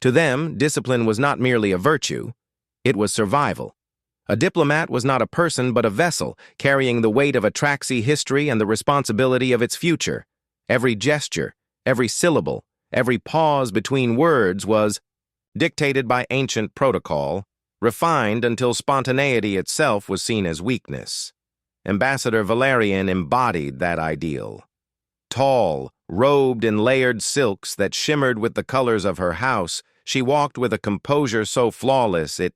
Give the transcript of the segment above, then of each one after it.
To them, discipline was not merely a virtue, it was survival. A diplomat was not a person but a vessel, carrying the weight of Atraxi history and the responsibility of its future. Every gesture, every syllable, every pause between words was dictated by ancient protocol, refined until spontaneity itself was seen as weakness. Ambassador Valerian embodied that ideal. Tall, robed in layered silks that shimmered with the colors of her house, she walked with a composure so flawless it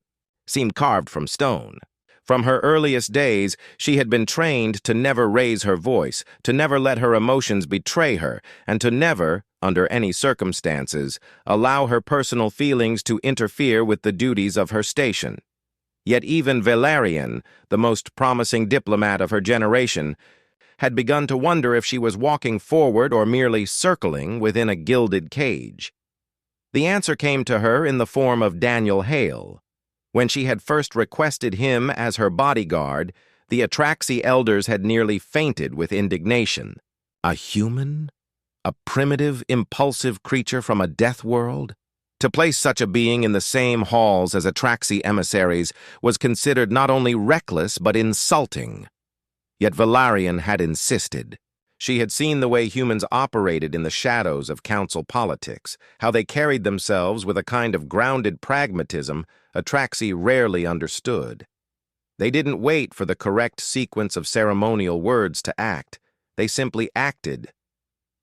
seemed carved from stone. From her earliest days, she had been trained to never raise her voice, to never let her emotions betray her, and to never, under any circumstances, allow her personal feelings to interfere with the duties of her station. Yet even Valerian, the most promising diplomat of her generation, had begun to wonder if she was walking forward or merely circling within a gilded cage. The answer came to her in the form of Daniel Hale. When she had first requested him as her bodyguard, the Atraxi elders had nearly fainted with indignation. A human? A primitive, impulsive creature from a death world? To place such a being in the same halls as Atraxi emissaries was considered not only reckless but insulting. Yet Valerian had insisted. She had seen the way humans operated in the shadows of council politics, how they carried themselves with a kind of grounded pragmatism Atraxi rarely understood. They didn't wait for the correct sequence of ceremonial words to act. They simply acted.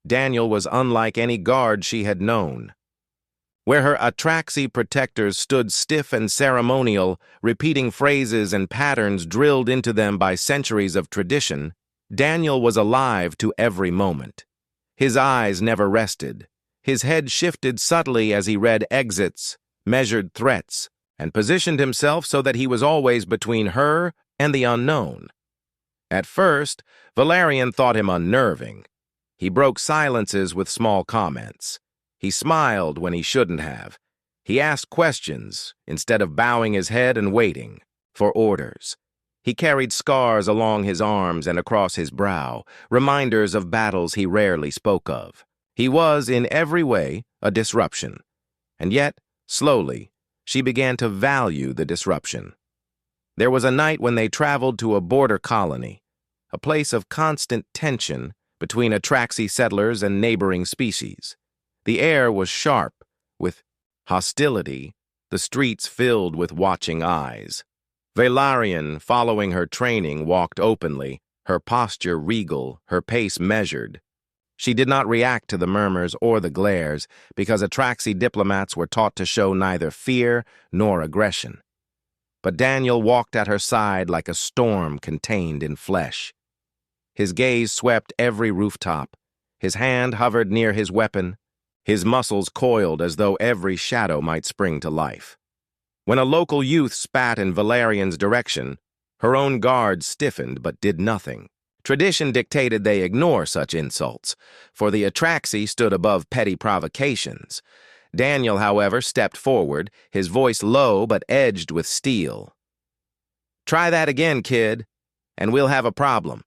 Daniel was unlike any guard she had known. Where her Atraxi protectors stood stiff and ceremonial, repeating phrases and patterns drilled into them by centuries of tradition, Daniel was alive to every moment. His eyes never rested. His head shifted subtly as he read exits, measured threats, and positioned himself so that he was always between her and the unknown. At first, Valerian thought him unnerving. He broke silences with small comments. He smiled when he shouldn't have. He asked questions instead of bowing his head and waiting for orders. He carried scars along his arms and across his brow, reminders of battles he rarely spoke of. He was, in every way, a disruption. And yet, slowly, she began to value the disruption. There was a night when they traveled to a border colony, a place of constant tension between Atraxi settlers and neighboring species. The air was sharp, with hostility, the streets filled with watching eyes. Valerian, following her training, walked openly, her posture regal, her pace measured. She did not react to the murmurs or the glares, because Atraxi diplomats were taught to show neither fear nor aggression. But Daniel walked at her side like a storm contained in flesh. His gaze swept every rooftop. His hand hovered near his weapon. His muscles coiled as though every shadow might spring to life. When a local youth spat in Valerian's direction, her own guard stiffened but did nothing. Tradition dictated they ignore such insults, for the Atraxi stood above petty provocations. Daniel, however, stepped forward, his voice low but edged with steel. "Try that again, kid, and we'll have a problem."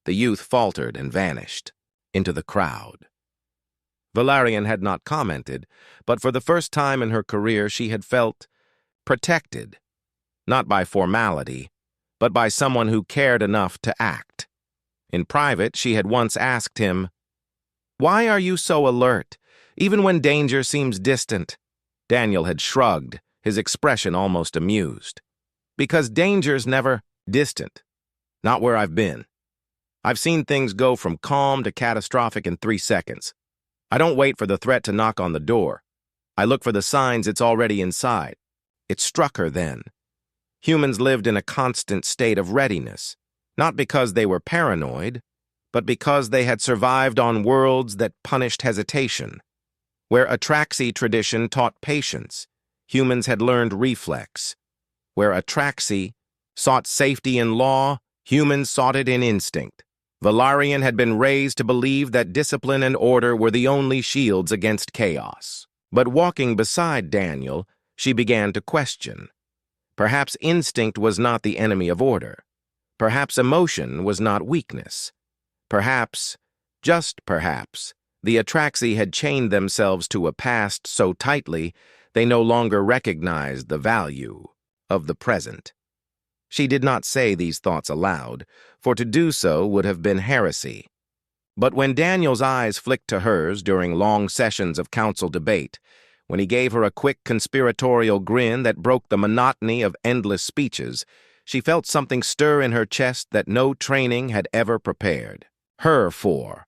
The youth faltered and vanished into the crowd. Valerian had not commented, but for the first time in her career she had felt protected, not by formality, but by someone who cared enough to act. In private, she had once asked him, "Why are you so alert, even when danger seems distant?" Daniel had shrugged, his expression almost amused. "Because danger's never distant. Not where I've been. I've seen things go from calm to catastrophic in 3 seconds. I don't wait for the threat to knock on the door. I look for the signs it's already inside." It struck her then. Humans lived in a constant state of readiness, not because they were paranoid, but because they had survived on worlds that punished hesitation. Where Atraxi tradition taught patience, humans had learned reflex. Where Atraxi sought safety in law, humans sought it in instinct. Valerian had been raised to believe that discipline and order were the only shields against chaos. But walking beside Daniel, she began to question. Perhaps instinct was not the enemy of order. Perhaps emotion was not weakness. Perhaps, just perhaps, The Atraxi had chained themselves to a past so tightly they no longer recognized the value of the present. She did not say these thoughts aloud, for to do so would have been heresy. But when Daniel's eyes flicked to hers during long sessions of council debate, when he gave her a quick conspiratorial grin that broke the monotony of endless speeches, she felt something stir in her chest that no training had ever prepared her for.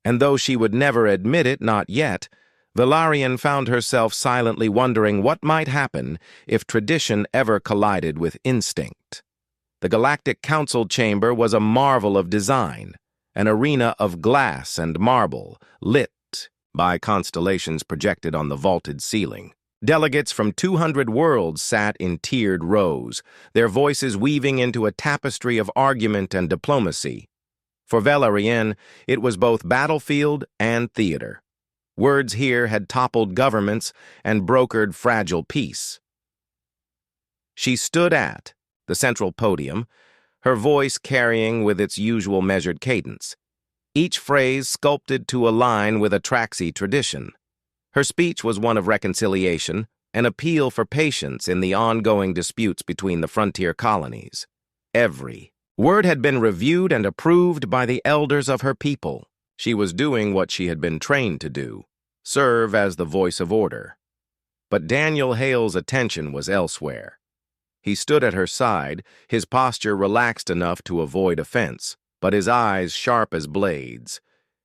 And though she would never admit it, not yet, Valarian found herself silently wondering what might happen if tradition ever collided with instinct. The Galactic Council chamber was a marvel of design, an arena of glass and marble, lit by constellations projected on the vaulted ceiling. Delegates from 200 worlds sat in tiered rows, their voices weaving into a tapestry of argument and diplomacy. For Valarian, it was both battlefield and theater. Words here had toppled governments and brokered fragile peace. She stood at the central podium, her voice carrying with its usual measured cadence, each phrase sculpted to align with Atraxi tradition. Her speech was one of reconciliation, an appeal for patience in the ongoing disputes between the frontier colonies. Every word had been reviewed and approved by the elders of her people. She was doing what she had been trained to do, serve as the voice of order. But Daniel Hale's attention was elsewhere. He stood at her side, his posture relaxed enough to avoid offense, but his eyes sharp as blades.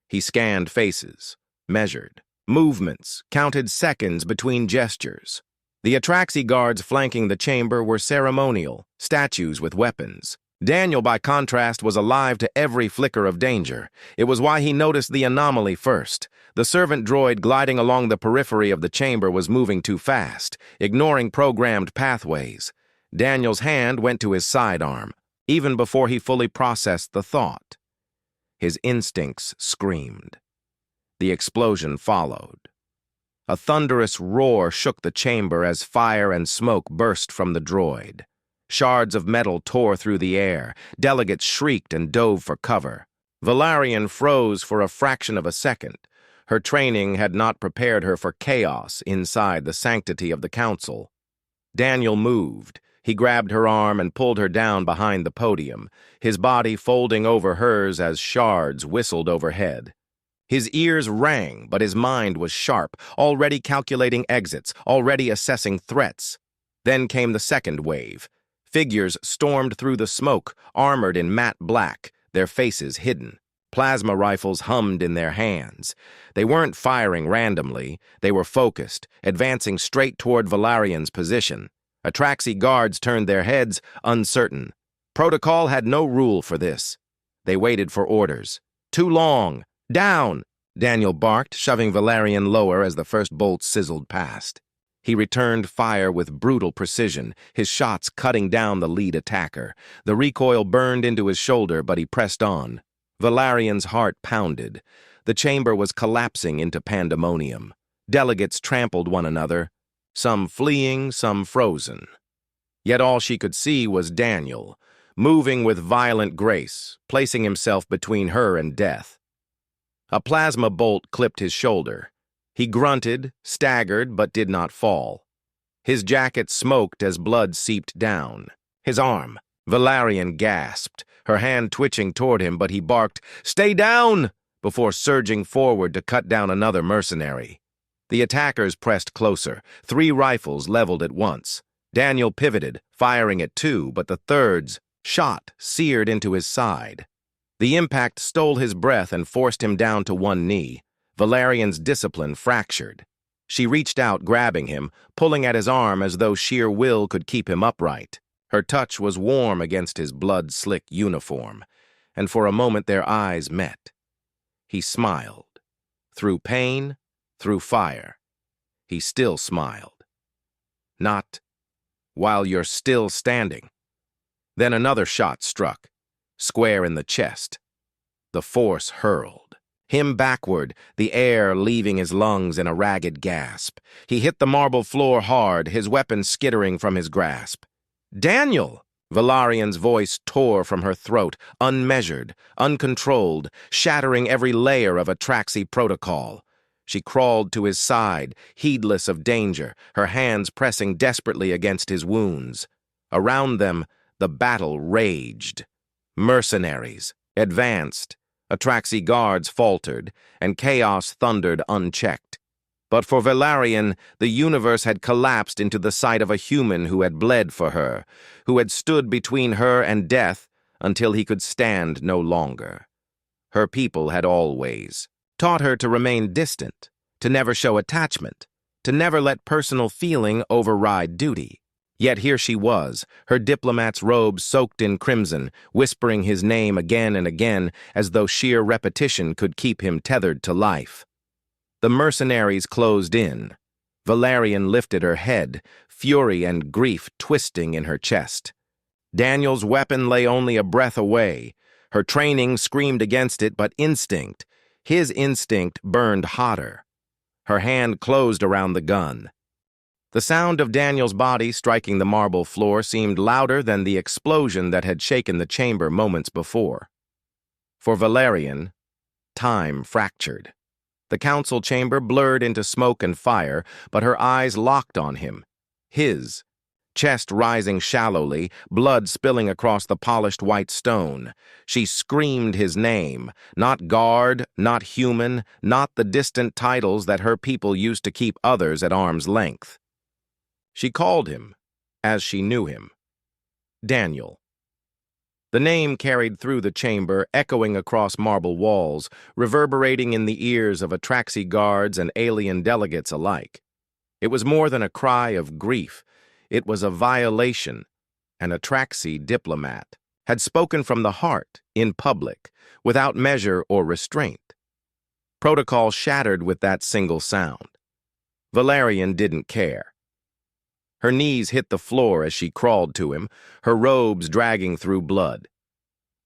He scanned faces, measured movements, counted seconds between gestures. The Atraxi guards flanking the chamber were ceremonial, statues with weapons. Daniel, by contrast, was alive to every flicker of danger. It was why he noticed the anomaly first. The servant droid gliding along the periphery of the chamber was moving too fast, ignoring programmed pathways. Daniel's hand went to his sidearm, even before he fully processed the thought. His instincts screamed. The explosion followed. A thunderous roar shook the chamber as fire and smoke burst from the droid. Shards of metal tore through the air. Delegates shrieked and dove for cover. Valarian froze for a fraction of a second. Her training had not prepared her for chaos inside the sanctity of the council. Daniel moved. He grabbed her arm and pulled her down behind the podium, his body folding over hers as shards whistled overhead. His ears rang, but his mind was sharp, already calculating exits, already assessing threats. Then came the second wave. Figures stormed through the smoke, armored in matte black, their faces hidden. Plasma rifles hummed in their hands. They weren't firing randomly. They were focused, advancing straight toward Valarian's position. Atraxi guards turned their heads, uncertain. Protocol had no rule for this. They waited for orders. Too long. Down! Daniel barked, shoving Valarian lower as the first bolt sizzled past. He returned fire with brutal precision, his shots cutting down the lead attacker. The recoil burned into his shoulder, but he pressed on. Valarian's heart pounded. The chamber was collapsing into pandemonium. Delegates trampled one another, some fleeing, some frozen. Yet all she could see was Daniel, moving with violent grace, placing himself between her and death. A plasma bolt clipped his shoulder. He grunted, staggered, but did not fall. His jacket smoked as blood seeped down. His arm. Valarian gasped, her hand twitching toward him, but he barked, "Stay down!" before surging forward to cut down another mercenary. The attackers pressed closer, 3 rifles leveled at once. Daniel pivoted, firing at 2, but the third's shot seared into his side. The impact stole his breath and forced him down to one knee. Valarian's discipline fractured. She reached out, grabbing him, pulling at his arm as though sheer will could keep him upright. Her touch was warm against his blood-slick uniform, and for a moment their eyes met. He smiled. Through pain, through fire. He still smiled. Not while you're still standing. Then another shot struck, square in the chest. The force hurled him backward, the air leaving his lungs in a ragged gasp. He hit the marble floor hard, his weapon skittering from his grasp. "Daniel!" Valarian's voice tore from her throat, unmeasured, uncontrolled, shattering every layer of Atraxi protocol. She crawled to his side, heedless of danger, her hands pressing desperately against his wounds. Around them, the battle raged. Mercenaries advanced, Atraxi guards faltered, and chaos thundered unchecked. But for Valarian, the universe had collapsed into the sight of a human who had bled for her, who had stood between her and death until he could stand no longer. Her people had always taught her to remain distant, to never show attachment, to never let personal feeling override duty. Yet here she was, her diplomat's robe soaked in crimson, whispering his name again and again as though sheer repetition could keep him tethered to life. The mercenaries closed in. Valarian lifted her head, fury and grief twisting in her chest. Daniel's weapon lay only a breath away. Her training screamed against it, but his instinct burned hotter. Her hand closed around the gun. The sound of Daniel's body striking the marble floor seemed louder than the explosion that had shaken the chamber moments before. For Valarian, time fractured. The council chamber blurred into smoke and fire, but her eyes locked on him. His, chest rising shallowly, blood spilling across the polished white stone. She screamed his name, not guard, not human, not the distant titles that her people used to keep others at arm's length. She called him, as she knew him. Daniel. The name carried through the chamber, echoing across marble walls, reverberating in the ears of Atraxi guards and alien delegates alike. It was more than a cry of grief. It was a violation. An Atraxi diplomat had spoken from the heart, in public, without measure or restraint. Protocol shattered with that single sound. Valarian didn't care. Her knees hit the floor as she crawled to him, her robes dragging through blood.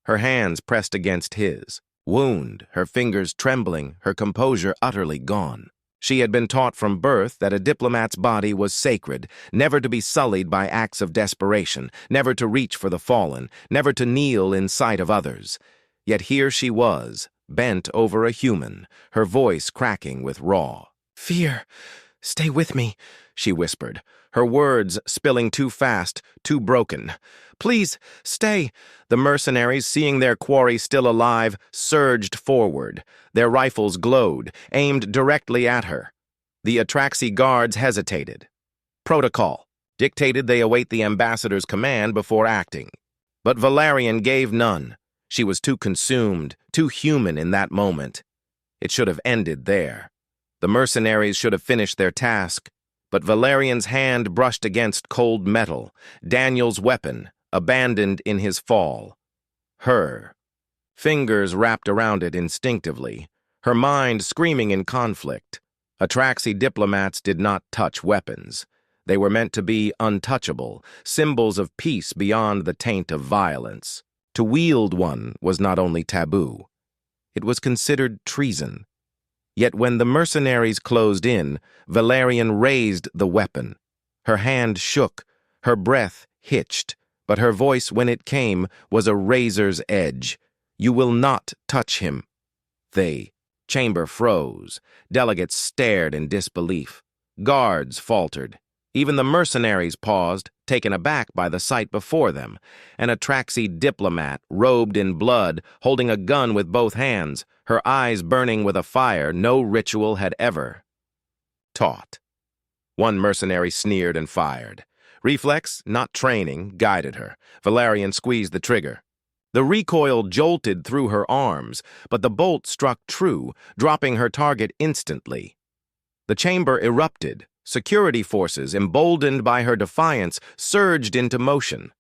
Her hands pressed against his, wound, her fingers trembling, her composure utterly gone. She had been taught from birth that a diplomat's body was sacred, never to be sullied by acts of desperation, never to reach for the fallen, never to kneel in sight of others. Yet here she was, bent over a human, her voice cracking with raw fear. "Stay with me," she whispered, her words spilling too fast, too broken. "Please, stay." The mercenaries, seeing their quarry still alive, surged forward. Their rifles glowed, aimed directly at her. The Atraxi guards hesitated. Protocol dictated they await the ambassador's command before acting. But Valarian gave none. She was too consumed, too human in that moment. It should have ended there. The mercenaries should have finished their task. But Valarian's hand brushed against cold metal, Daniel's weapon, abandoned in his fall. Her fingers wrapped around it instinctively, her mind screaming in conflict. Atraxi diplomats did not touch weapons. They were meant to be untouchable, symbols of peace beyond the taint of violence. To wield one was not only taboo. It was considered treason. Yet when the mercenaries closed in, Valarian raised the weapon. Her hand shook, her breath hitched, but her voice when it came was a razor's edge. "You will not touch him." Chamber froze. Delegates stared in disbelief. Guards faltered. Even the mercenaries paused, taken aback by the sight before them. An Atraxi diplomat, robed in blood, holding a gun with both hands, her eyes burning with a fire no ritual had ever taught. One mercenary sneered and fired. Reflex, not training, guided her. Valarian squeezed the trigger. The recoil jolted through her arms, but the bolt struck true, dropping her target instantly. The chamber erupted. Security forces, emboldened by her defiance, surged into motion.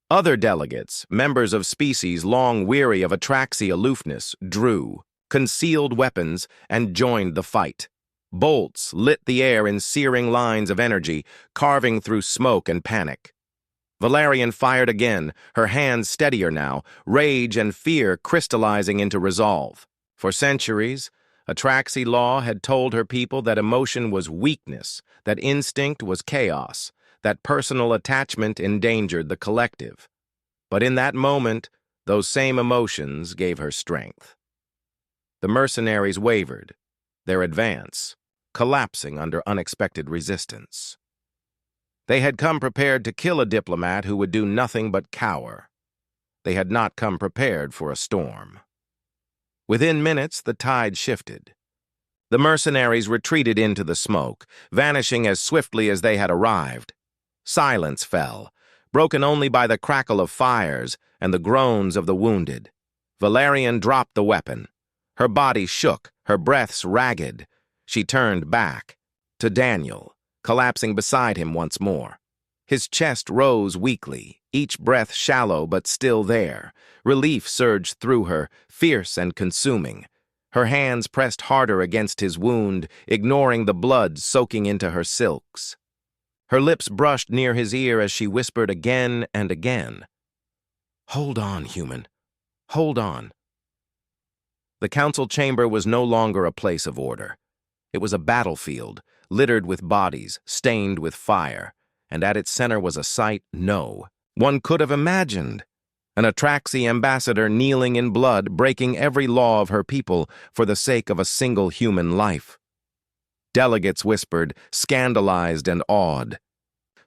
Other delegates, members of species long weary of Atraxi aloofness, drew, concealed weapons, and joined the fight. Bolts lit the air in searing lines of energy, carving through smoke and panic. Valarian fired again, her hands steadier now, rage and fear crystallizing into resolve. For centuries, Atraxi law had told her people that emotion was weakness, that instinct was chaos, that personal attachment endangered the collective. But in that moment, those same emotions gave her strength. The mercenaries wavered, their advance collapsing under unexpected resistance. They had come prepared to kill a diplomat who would do nothing but cower. They had not come prepared for a storm. Within minutes, the tide shifted. The mercenaries retreated into the smoke, vanishing as swiftly as they had arrived. Silence fell, broken only by the crackle of fires and the groans of the wounded. Valerian dropped the weapon. Her body shook, her breaths ragged. She turned back to Daniel, collapsing beside him once more. His chest rose weakly, each breath shallow but still there. Relief surged through her, fierce and consuming. Her hands pressed harder against his wound, ignoring the blood soaking into her silks. Her lips brushed near his ear as she whispered again and again, "Hold on, human. Hold on." The council chamber was no longer a place of order. It was a battlefield, littered with bodies, stained with fire, and at its center was a sight no one could have imagined. An Atraxi ambassador kneeling in blood, breaking every law of her people for the sake of a single human life. Delegates whispered, scandalized and awed.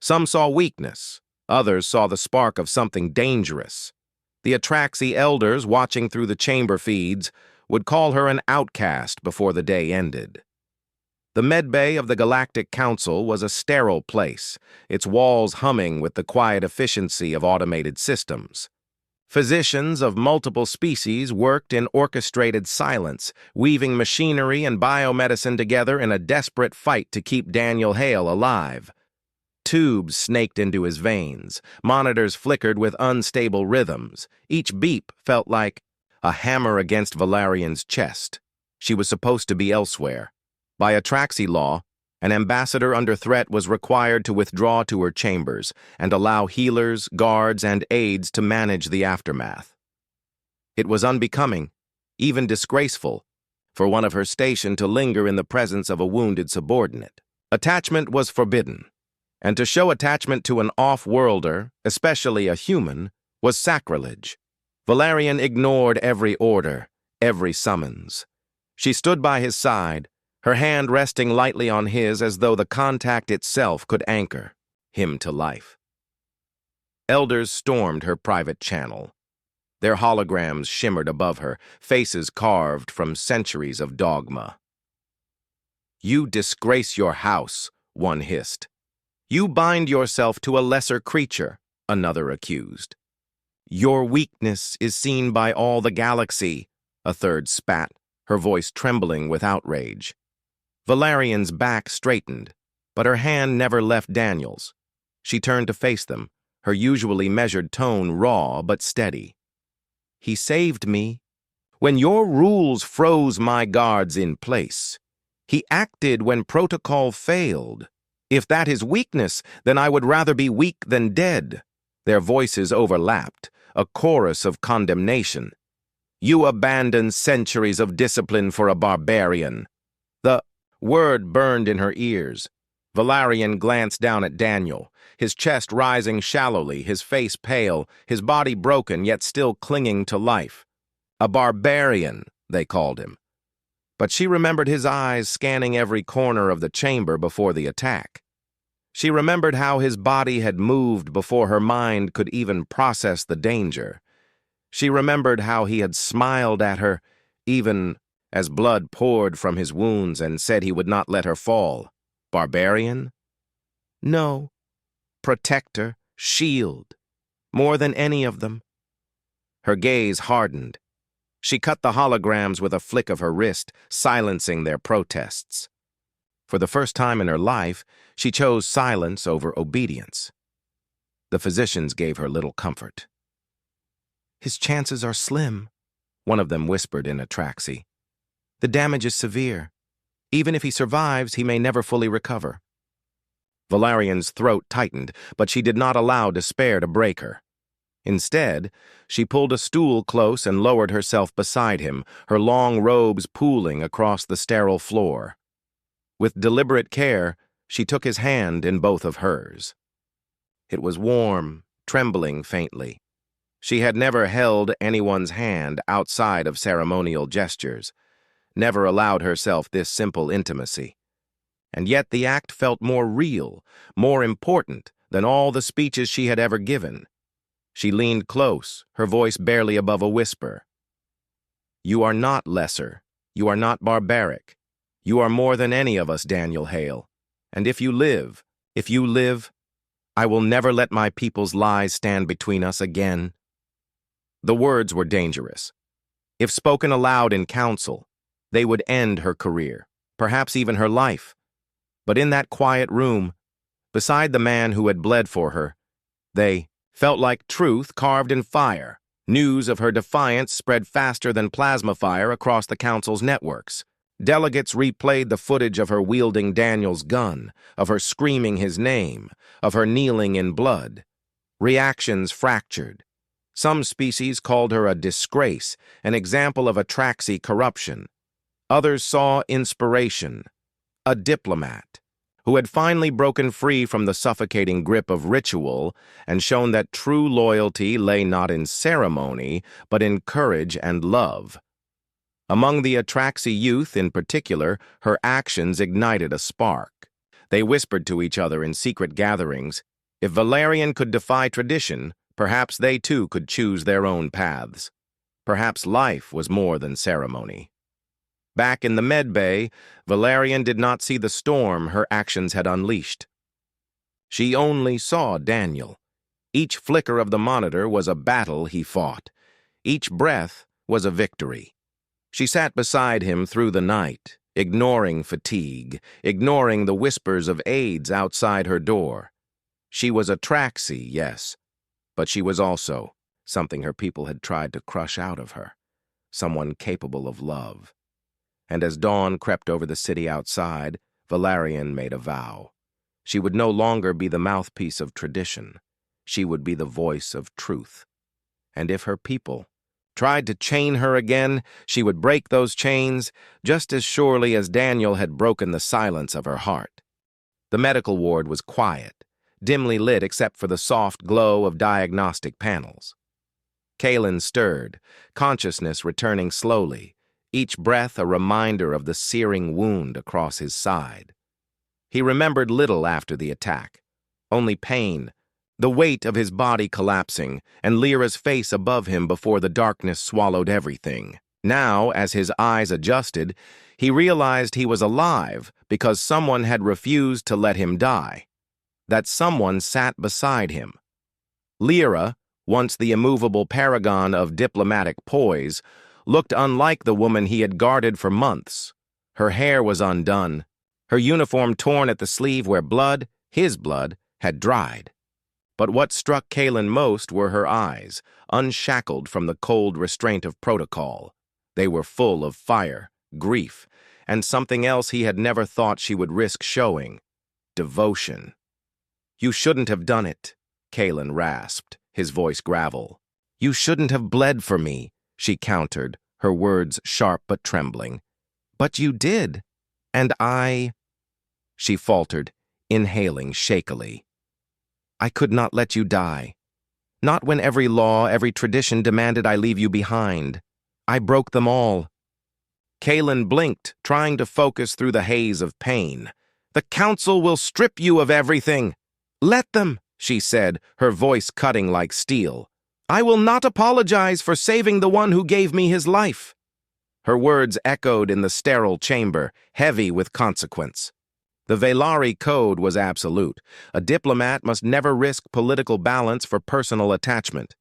Some saw weakness, others saw the spark of something dangerous. The Atraxi elders, watching through the chamber feeds, would call her an outcast before the day ended. The medbay of the Galactic Council was a sterile place, its walls humming with the quiet efficiency of automated systems. Physicians of multiple species worked in orchestrated silence, weaving machinery and biomedicine together in a desperate fight to keep Daniel Hale alive. Tubes snaked into his veins, monitors flickered with unstable rhythms. Each beep felt like a hammer against Valerian's chest. She was supposed to be elsewhere. By Atraxi law, an ambassador under threat was required to withdraw to her chambers and allow healers, guards, and aides to manage the aftermath. It was unbecoming, even disgraceful, for one of her station to linger in the presence of a wounded subordinate. Attachment was forbidden, and to show attachment to an off-worlder, especially a human, was sacrilege. Valerian ignored every order, every summons. She stood by his side, her hand resting lightly on his as though the contact itself could anchor him to life. Elders stormed her private channel. Their holograms shimmered above her, faces carved from centuries of dogma. "You disgrace your house," one hissed. "You bind yourself to a lesser creature," another accused. "Your weakness is seen by all the galaxy," a third spat, her voice trembling with outrage. Valerian's back straightened, but her hand never left Daniel's. She turned to face them, her usually measured tone raw but steady. "He saved me. When your rules froze my guards in place, he acted when protocol failed. If that is weakness, then I would rather be weak than dead." Their voices overlapped, a chorus of condemnation. "You abandon centuries of discipline for a barbarian." The word burned in her ears. Valerian glanced down at Daniel, his chest rising shallowly, his face pale, his body broken yet still clinging to life. A barbarian, they called him. But she remembered his eyes scanning every corner of the chamber before the attack. She remembered how his body had moved before her mind could even process the danger. She remembered how he had smiled at her, even as blood poured from his wounds, and said he would not let her fall. Barbarian? No. Protector, shield. More than any of them. Her gaze hardened. She cut the holograms with a flick of her wrist, silencing their protests. For the first time in her life, she chose silence over obedience. The physicians gave her little comfort. "His chances are slim," one of them whispered in Atraxi. "The damage is severe. Even if he survives, he may never fully recover." Valerian's throat tightened, but she did not allow despair to break her. Instead, she pulled a stool close and lowered herself beside him, her long robes pooling across the sterile floor. With deliberate care, she took his hand in both of hers. It was warm, trembling faintly. She had never held anyone's hand outside of ceremonial gestures, never allowed herself this simple intimacy. And yet the act felt more real, more important than all the speeches she had ever given. She leaned close, her voice barely above a whisper. "You are not lesser. You are not barbaric. You are more than any of us, Daniel Hale. And if you live, I will never let my people's lies stand between us again." The words were dangerous. If spoken aloud in council, they would end her career, perhaps even her life. But in that quiet room, beside the man who had bled for her, they felt like truth carved in fire. News of her defiance spread faster than plasma fire across the council's networks. Delegates replayed the footage of her wielding Daniel's gun, of her screaming his name, of her kneeling in blood. Reactions fractured. Some species called her a disgrace, an example of Atraxi corruption. Others saw inspiration, a diplomat, who had finally broken free from the suffocating grip of ritual and shown that true loyalty lay not in ceremony, but in courage and love. Among the Atraxi youth in particular, her actions ignited a spark. They whispered to each other in secret gatherings, if Valerian could defy tradition, perhaps they too could choose their own paths. Perhaps life was more than ceremony. Back in the medbay, Valerian did not see the storm her actions had unleashed. She only saw Daniel. Each flicker of the monitor was a battle he fought. Each breath was a victory. She sat beside him through the night, ignoring fatigue, ignoring the whispers of aides outside her door. She was Atraxi, yes, but she was also something her people had tried to crush out of her, someone capable of love. And as dawn crept over the city outside, Valerian made a vow. She would no longer be the mouthpiece of tradition. She would be the voice of truth. And if her people tried to chain her again, she would break those chains just as surely as Daniel had broken the silence of her heart. The medical ward was quiet, dimly lit except for the soft glow of diagnostic panels. Kalen stirred, consciousness returning slowly, each breath a reminder of the searing wound across his side. He remembered little after the attack, only pain, the weight of his body collapsing, and Lyra's face above him before the darkness swallowed everything. Now, as his eyes adjusted, he realized he was alive because someone had refused to let him die. That someone sat beside him. Lyra, once the immovable paragon of diplomatic poise, looked unlike the woman he had guarded for months. Her hair was undone, her uniform torn at the sleeve where blood, his blood, had dried. But what struck Kalen most were her eyes, unshackled from the cold restraint of protocol. They were full of fire, grief, and something else he had never thought she would risk showing: devotion. "You shouldn't have done it," Kalen rasped, his voice gravel. "You shouldn't have bled for me," she countered, her words sharp but trembling. "But you did, and she faltered, inhaling shakily. "I could not let you die. Not when every law, every tradition demanded I leave you behind. I broke them all." Kalen blinked, trying to focus through the haze of pain. "The council will strip you of everything." "Let them," she said, her voice cutting like steel. "I will not apologize for saving the one who gave me his life." Her words echoed in the sterile chamber, heavy with consequence. The Velari code was absolute. A diplomat must never risk political balance for personal attachment.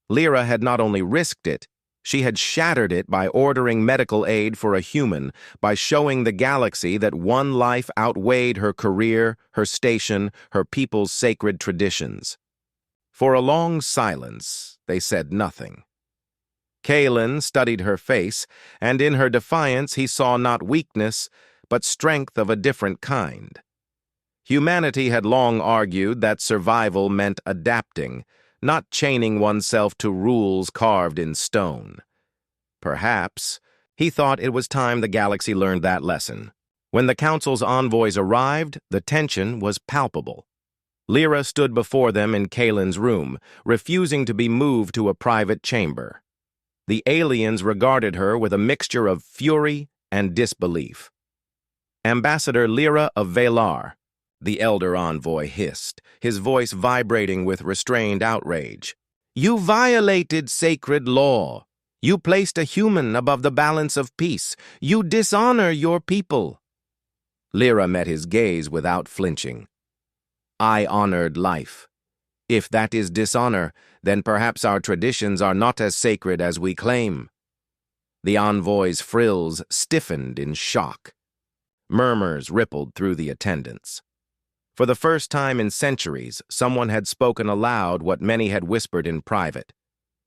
Lyra had not only risked it, she had shattered it by ordering medical aid for a human, by showing the galaxy that one life outweighed her career, her station, her people's sacred traditions. For a long silence, they said nothing. Kalen studied her face, and in her defiance he saw not weakness, but strength of a different kind. Humanity had long argued that survival meant adapting, not chaining oneself to rules carved in stone. Perhaps, he thought it was time the galaxy learned that lesson. When the Council's envoys arrived, the tension was palpable. Lyra stood before them in Kalen's room, refusing to be moved to a private chamber. The aliens regarded her with a mixture of fury and disbelief. "Ambassador Lyra of Valar," the elder envoy hissed, his voice vibrating with restrained outrage. "You violated sacred law. You placed a human above the balance of peace. You dishonor your people." Lyra met his gaze without flinching. "I honored life. If that is dishonor, then perhaps our traditions are not as sacred as we claim." The envoy's frills stiffened in shock. Murmurs rippled through the attendants. For the first time in centuries, someone had spoken aloud what many had whispered in private.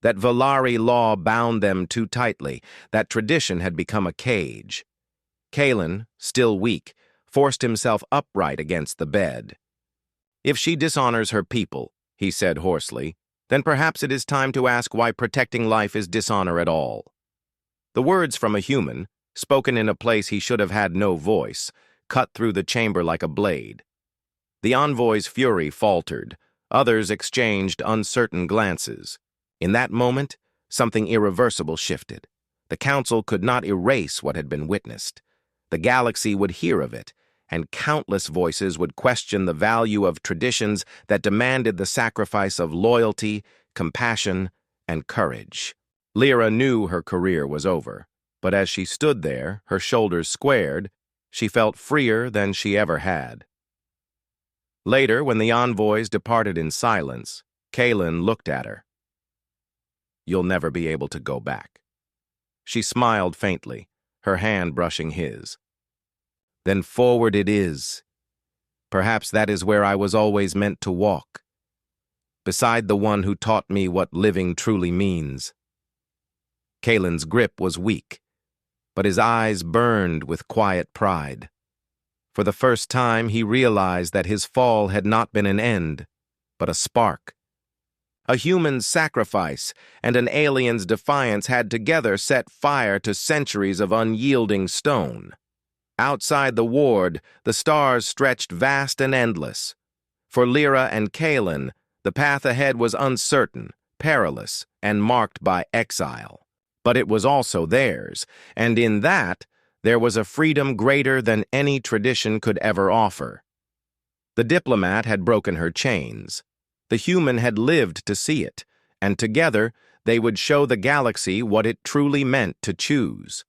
That Valari law bound them too tightly, that tradition had become a cage. Kalen, still weak, forced himself upright against the bed. "If she dishonors her people," he said hoarsely, "then perhaps it is time to ask why protecting life is dishonor at all." The words from a human, spoken in a place he should have had no voice, cut through the chamber like a blade. The envoy's fury faltered. Others exchanged uncertain glances. In that moment, something irreversible shifted. The council could not erase what had been witnessed. The galaxy would hear of it, and countless voices would question the value of traditions that demanded the sacrifice of loyalty, compassion, and courage. Lyra knew her career was over, but as she stood there, her shoulders squared, she felt freer than she ever had. Later, when the envoys departed in silence, Kalen looked at her. "You'll never be able to go back." She smiled faintly, her hand brushing his. "Then forward it is. Perhaps that is where I was always meant to walk, beside the one who taught me what living truly means." Kalen's grip was weak, but his eyes burned with quiet pride. For the first time, he realized that his fall had not been an end, but a spark. A human's sacrifice and an alien's defiance had together set fire to centuries of unyielding stone. Outside the ward, the stars stretched vast and endless. For Lyra and Kalen, the path ahead was uncertain, perilous, and marked by exile. But it was also theirs, and in that, there was a freedom greater than any tradition could ever offer. The diplomat had broken her chains. The human had lived to see it, and together they would show the galaxy what it truly meant to choose.